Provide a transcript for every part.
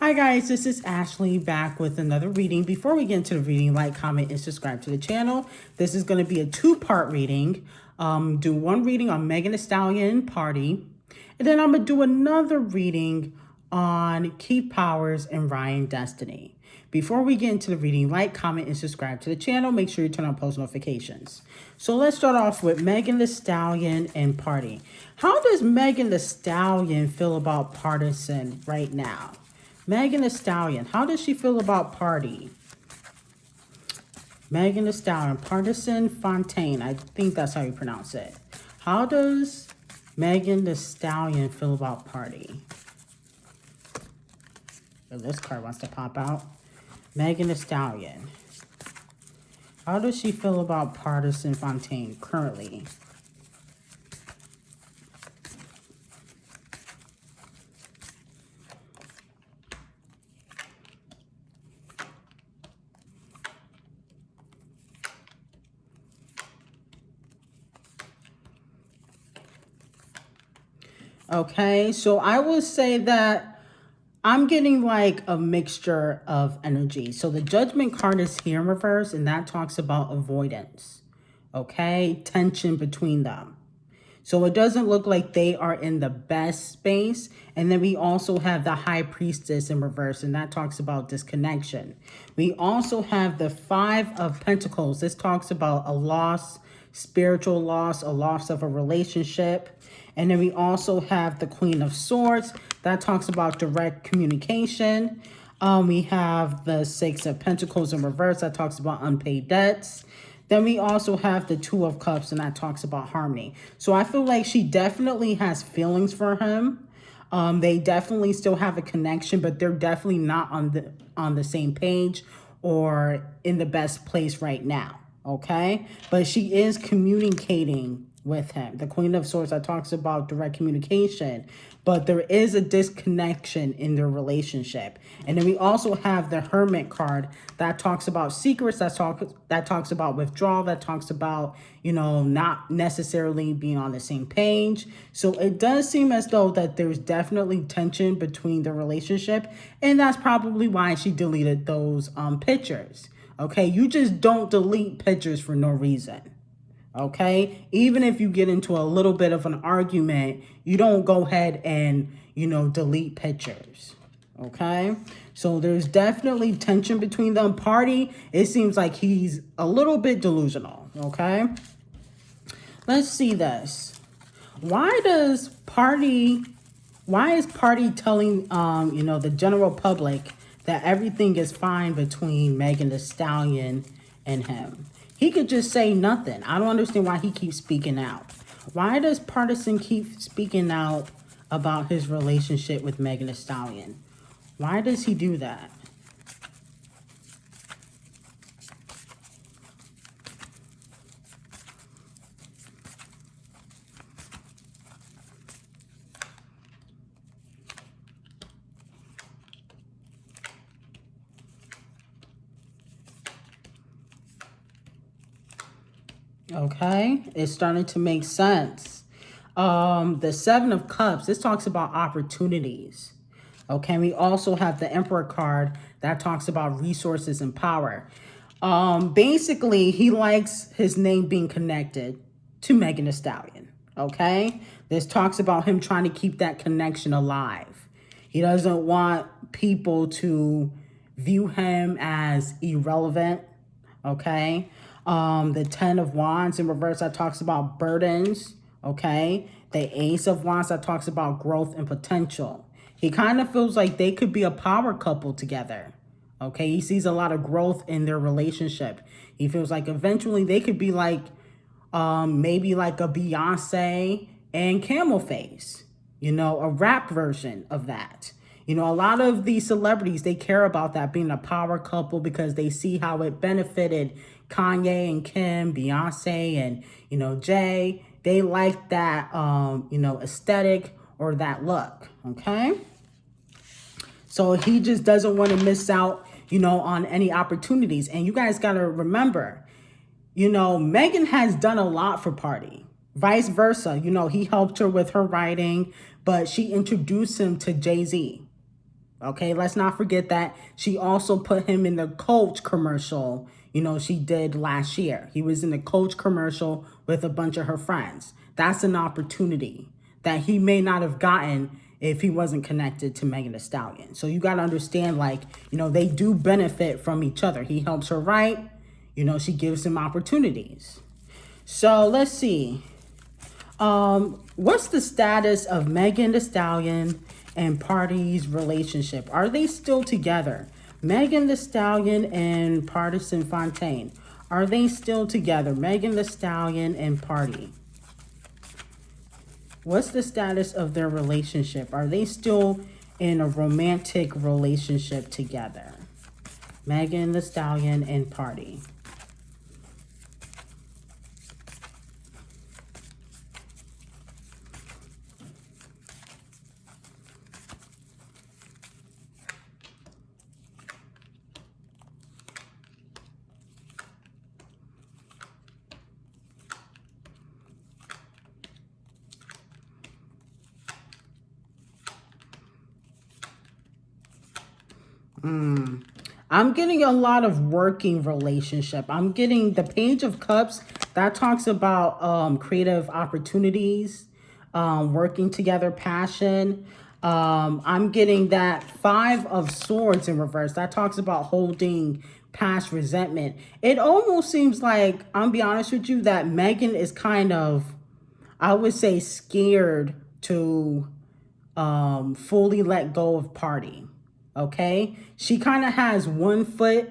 Hi guys, this is Ashley back with another reading. Before we get into the reading, like, comment, and subscribe to the channel. This is going to be a two-part reading. Do one reading on Megan Thee Stallion Pardi, and then I'm going to do another reading on Keith Powers and Ryan Destiny. Before we get into the reading, like, comment, and subscribe to the channel. Make sure you turn on post notifications. So let's start off with Megan Thee Stallion and Pardi. How does Megan Thee Stallion feel about Partisan right now? Megan Thee Stallion, how does she feel about Pardi? Megan Thee Stallion, Partisan Fontaine. I think that's how you pronounce it. How does Megan Thee Stallion feel about Pardi? Oh, this card wants to pop out. Megan Thee Stallion. How does she feel about Partisan Fontaine currently? Okay, so I will say that I'm getting like a mixture of energy. So the Judgment card is here in reverse, and that talks about avoidance. Okay, tension between them. So it doesn't look like they are in the best space. And then we also have the High Priestess in reverse, and that talks about disconnection. We also have the Five of Pentacles. This talks about a loss, spiritual loss, a loss of a relationship. And then we also have the Queen of Swords. That talks about direct communication. We have the Six of Pentacles in reverse. That talks about unpaid debts. Then we also have the Two of Cups, and that talks about harmony. So I feel like she definitely has feelings for him. They definitely still have a connection, but they're definitely not on the same page or in the best place right now. Okay, but she is communicating with him. The Queen of Swords, that talks about direct communication, but there is a disconnection in their relationship. And then we also have the Hermit card that talks about secrets, that talks about withdrawal, that talks about, you know, not necessarily being on the same page. So it does seem as though that there's definitely tension between the relationship, and that's probably why she deleted those pictures. Okay, you just don't delete pictures for no reason. Okay, even if you get into a little bit of an argument, you don't go ahead and, you know, delete pictures. Okay, so there's definitely tension between them. Pardi, it seems like he's a little bit delusional. Okay, let's see this. Why is Pardi telling you know, the general public that everything is fine between Megan Thee Stallion and him? He could just say nothing. I don't understand why he keeps speaking out. Why does Partisan keep speaking out about his relationship with Megan Thee Stallion? Why does he do that? Okay, it's starting to make sense. The Seven of Cups, this talks about opportunities. Okay, we also have the Emperor card that talks about resources and power. Basically, he likes his name being connected to Megan Thee Stallion. Okay, this talks about him trying to keep that connection alive. He doesn't want people to view him as irrelevant. Okay, the Ten of Wands in reverse, that talks about burdens. Okay, the Ace of Wands, that talks about growth and potential. He kind of feels like they could be a power couple together. Okay, he sees a lot of growth in their relationship. He feels like eventually they could be like, maybe like a Beyonce and Camel Face, you know, a rap version of that. You know, a lot of these celebrities, they care about that being a power couple because they see how it benefited Kanye and Kim, Beyonce and, you know, Jay. They like that, you know, aesthetic or that look. Okay. So he just doesn't want to miss out, you know, on any opportunities. And you guys got to remember, you know, Megan has done a lot for Pardi. Vice versa. You know, he helped her with her writing, but she introduced him to Jay-Z. Okay, let's not forget that she also put him in the Coach commercial, she did last year. He was in the Coach commercial with a bunch of her friends. That's an opportunity that he may not have gotten if he wasn't connected to Megan Thee Stallion. So you got to understand, they do benefit from each other. He helps her write, she gives him opportunities. So let's see. What's the status of Megan Thee Stallion and Pardi's relationship? Are they still together? Megan Thee Stallion and Partisan Fontaine. Are they still together? Megan Thee Stallion and Pardi. What's the status of their relationship? Are they still in a romantic relationship together? Megan Thee Stallion and Pardi. I'm getting a lot of working relationship. I'm getting the Page of Cups that talks about creative opportunities, working together, passion. I'm getting that Five of Swords in reverse. That talks about holding past resentment. It almost seems like, I'll be honest with you, that Megan is kind of, I would say, scared to fully let go of Pardi. Okay, she kind of has one foot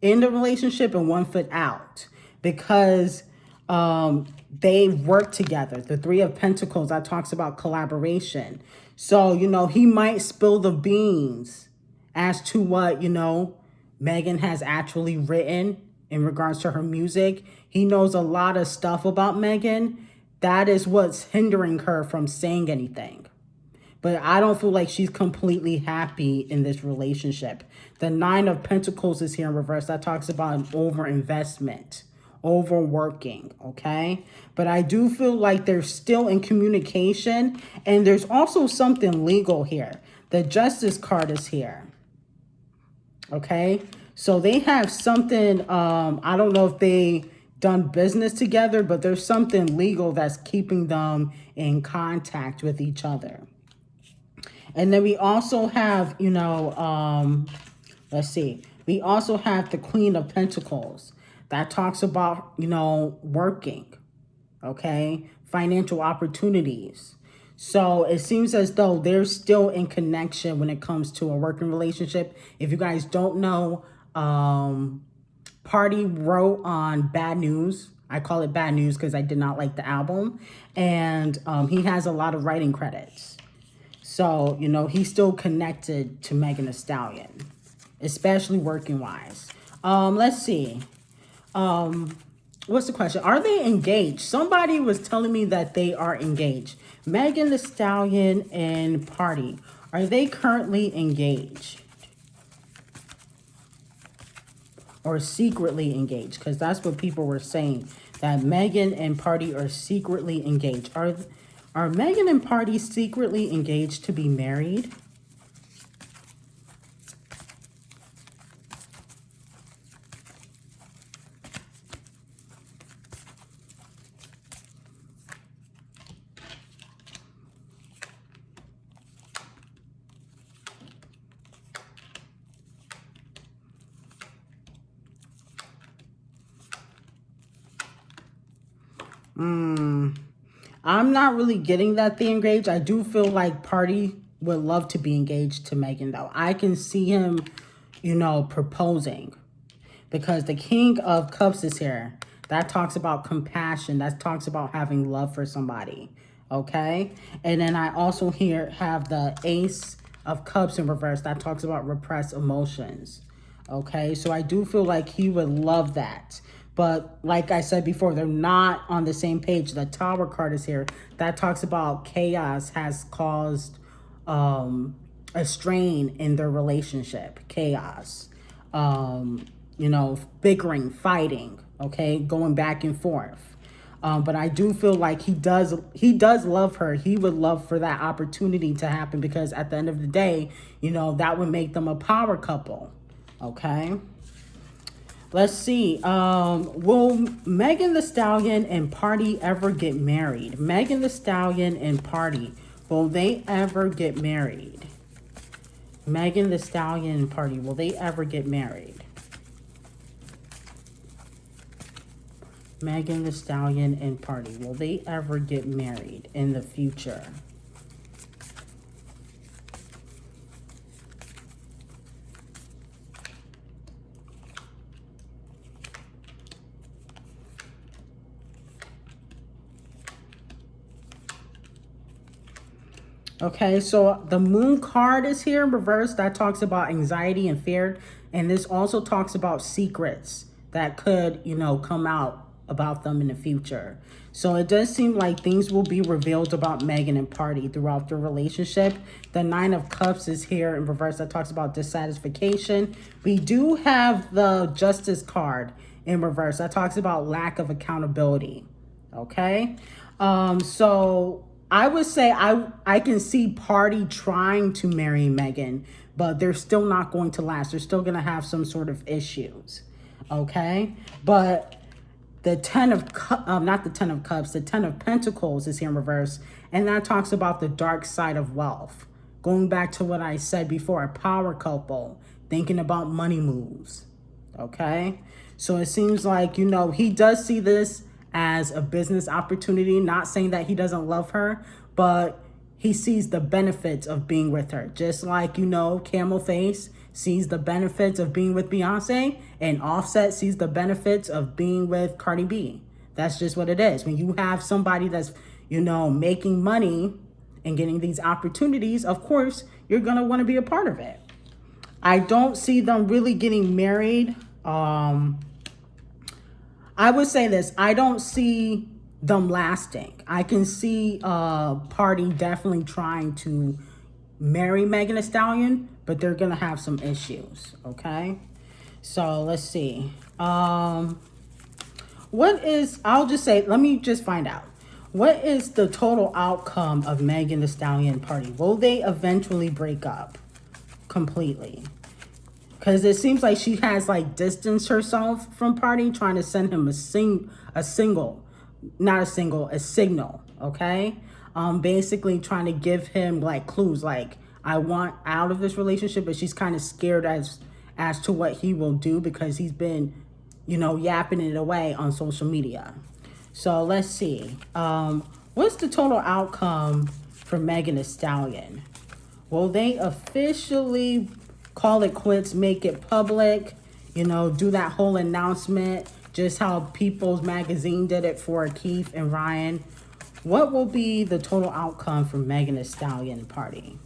in the relationship and one foot out because they work together. The Three of Pentacles, that talks about collaboration. So, he might spill the beans as to what, Megan has actually written in regards to her music. He knows a lot of stuff about Megan. That is what's hindering her from saying anything. But I don't feel like she's completely happy in this relationship. The Nine of Pentacles is here in reverse. That talks about an overinvestment, overworking, okay? But I do feel like they're still in communication. And there's also something legal here. The Justice card is here, okay? So they have something, I don't know if they done business together, but there's something legal that's keeping them in contact with each other. And then we also have, let's see. We also have the Queen of Pentacles. That talks about, working, okay? Financial opportunities. So it seems as though they're still in connection when it comes to a working relationship. If you guys don't know, Pardi wrote on Bad News. I call it Bad News because I did not like the album. And he has a lot of writing credits. So, he's still connected to Megan Thee Stallion, especially working-wise. Let's see. What's the question? Are they engaged? Somebody was telling me that they are engaged. Megan Thee Stallion and Pardi. Are they currently engaged? Or secretly engaged? Because that's what people were saying. That Megan and Pardi are secretly engaged. Are Megan and Pardi secretly engaged to be married? I'm not really getting that they engaged. I do feel like Pardi would love to be engaged to Megan, though. I can see him, proposing. Because the King of Cups is here. That talks about compassion. That talks about having love for somebody. Okay? And then I also have the Ace of Cups in reverse. That talks about repressed emotions. Okay? So I do feel like he would love that. But like I said before, they're not on the same page. The Tower card is here. That talks about chaos has caused a strain in their relationship. Chaos. Bickering, fighting, okay? Going back and forth. But I do feel like he does love her. He would love for that opportunity to happen, because at the end of the day, that would make them a power couple. Okay. Let's see. Will Megan Thee Stallion and Pardi ever get married? Megan Thee Stallion and Pardi, will they ever get married? Megan Thee Stallion and Pardi, will they ever get married? Megan Thee Stallion and Pardi, will they ever get married in the future? Okay, so the moon card is here in reverse. That talks about anxiety and fear. And this also talks about secrets that could, come out about them in the future. So it does seem like things will be revealed about Megan and Pardi throughout their relationship. The 9 of Cups is here in reverse. That talks about dissatisfaction. We do have the Justice card in reverse. That talks about lack of accountability. Okay, so I would say I can see Pardi trying to marry Megan, but they're still not going to last. They're still going to have some sort of issues. Okay, but the 10 of not the 10 of Cups, the 10 of Pentacles is here in reverse, and that talks about the dark side of wealth. Going back to what I said before, a power couple thinking about money moves. Okay, so it seems like he does see this as a business opportunity. Not saying that he doesn't love her, but he sees the benefits of being with her. Just like, Camel Face sees the benefits of being with Beyonce, and Offset sees the benefits of being with Cardi B. That's just what it is. When you have somebody that's, making money and getting these opportunities, of course, you're going to want to be a part of it. I don't see them really getting married. I would say this. I don't see them lasting. I can see Pardi definitely trying to marry Megan Thee Stallion, but they're going to have some issues. Okay. So let's see. I'll just say, let me just find out. What is the total outcome of Megan Thee Stallion and Pardi? Will they eventually break up completely? Because it seems like she has distanced herself from Pardi, trying to send him a signal. Okay, basically trying to give him clues, I want out of this relationship, but she's kind of scared as to what he will do, because he's been yapping it away on social media. So let's see, what's the total outcome for Megan Thee Stallion? Will they officially call it quits, make it public, do that whole announcement, just how People's Magazine did it for Keith and Ryan? What will be the total outcome for Megan Thee Stallion and Pardi?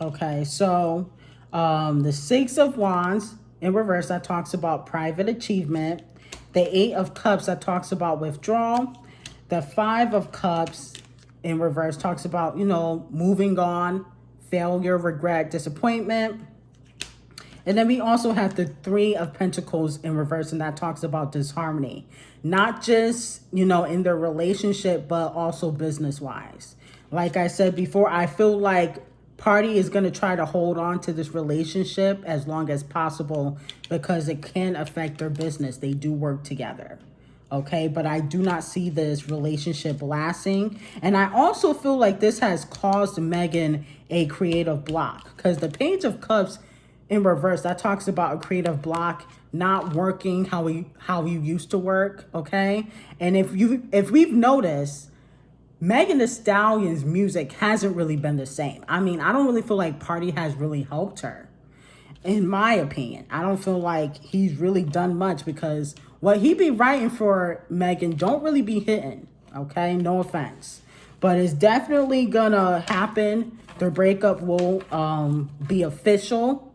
Okay, so the 6 of Wands in reverse, that talks about private achievement. The 8 of Cups, that talks about withdrawal. The 5 of Cups in reverse talks about, moving on, failure, regret, disappointment. And then we also have the 3 of Pentacles in reverse, and that talks about disharmony. Not just, in their relationship, but also business-wise. Like I said before, I feel like Pardi is going to try to hold on to this relationship as long as possible, because it can affect their business. They do work together. Okay, but I do not see this relationship lasting. And I also feel like this has caused Megan a creative block, because the Page of Cups in reverse, that talks about a creative block, not working how you used to work. Okay, and if we've noticed, Megan Thee Stallion's music hasn't really been the same. I mean, I don't really feel like Pardi has really helped her. In my opinion, I don't feel like he's really done much, because what he be writing for Megan don't really be hitting. Okay, no offense. But it's definitely gonna happen. Their breakup will be official,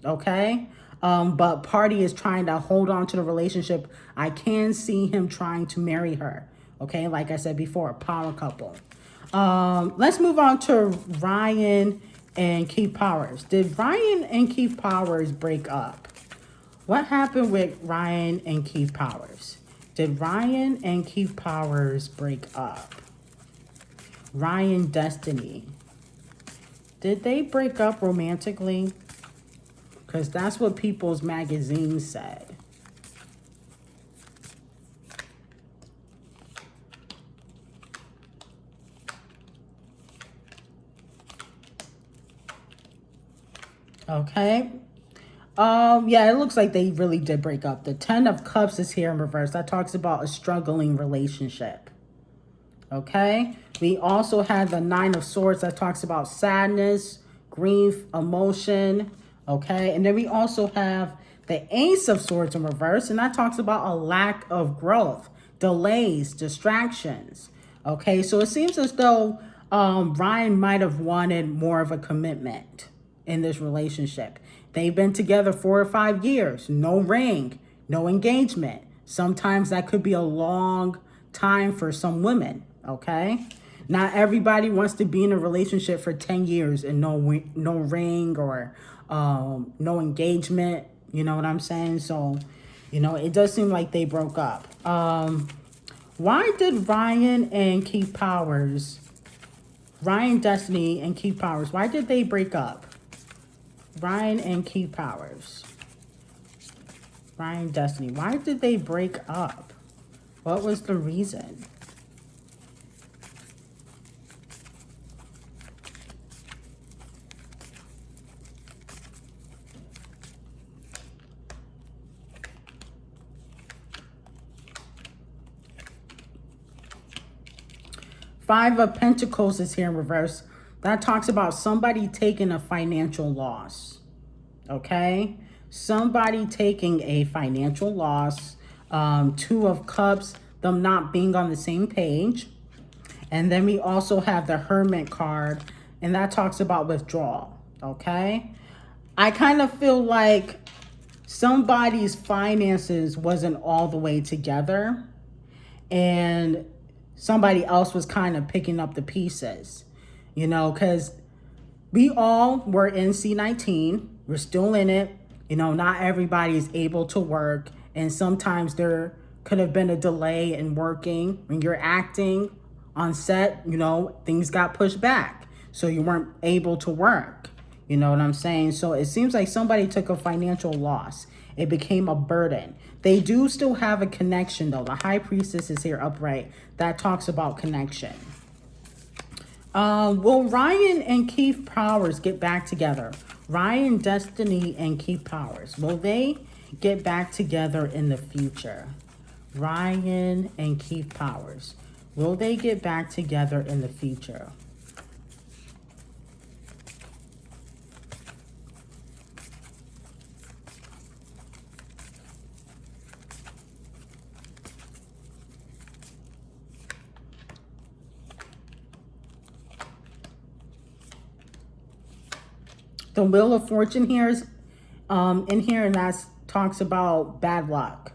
okay? But Pardi is trying to hold on to the relationship. I can see him trying to marry her, okay? Like I said before, a power couple. Let's move on to Ryan and Keith Powers. Did Ryan and Keith Powers break up? What happened with Ryan and Keith Powers? Did Ryan and Keith Powers break up? Ryan Destiny. Did they break up romantically? Because that's what People's Magazine said. Okay. Yeah, it looks like they really did break up. The 10 of Cups is here in reverse. That talks about a struggling relationship. Okay. We also have the 9 of Swords that talks about sadness, grief, emotion. Okay. And then we also have the Ace of Swords in reverse, and that talks about a lack of growth, delays, distractions. Okay. So it seems as though Ryan might have wanted more of a commitment in this relationship. They've been together 4 or 5 years, no ring, no engagement. Sometimes that could be a long time for some women, okay? Not everybody wants to be in a relationship for 10 years and no ring or no engagement, you know what I'm saying? So, you know, it does seem like they broke up. Why did Ryan and Keith Powers, Ryan Destiny and Keith Powers, why did they break up? Ryan and Keith Powers. Ryan Destiny. Why did they break up? What was the reason? Five of Pentacles is here in reverse. That talks about somebody taking a financial loss. Okay? Somebody taking a financial loss. 2 of Cups, them not being on the same page. And then we also have the Hermit card, and that talks about withdrawal. Okay? I kind of feel like somebody's finances wasn't all the way together, and somebody else was kind of picking up the pieces. You know, because we all were in C19. We're still in it. You know, not everybody is able to work. And sometimes there could have been a delay in working. When you're acting on set, you know, things got pushed back. So you weren't able to work. You know what I'm saying? So it seems like somebody took a financial loss. It became a burden. They do still have a connection, though. The High Priestess is here upright. That talks about connection. Will Ryan and Keith Powers get back together? Ryan Destiny and Keith Powers. Will they get back together in the future? Ryan and Keith Powers. Will they get back together in the future? The Wheel of Fortune here is in here, and that talks about bad luck.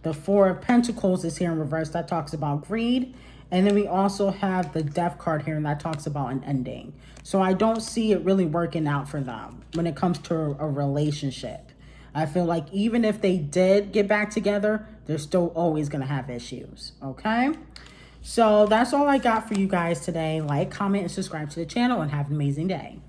The 4 of Pentacles is here in reverse. That talks about greed. And then we also have the Death card here, and that talks about an ending. So I don't see it really working out for them when it comes to a relationship. I feel like even if they did get back together, they're still always going to have issues. Okay? So that's all I got for you guys today. Like, comment, and subscribe to the channel, and have an amazing day.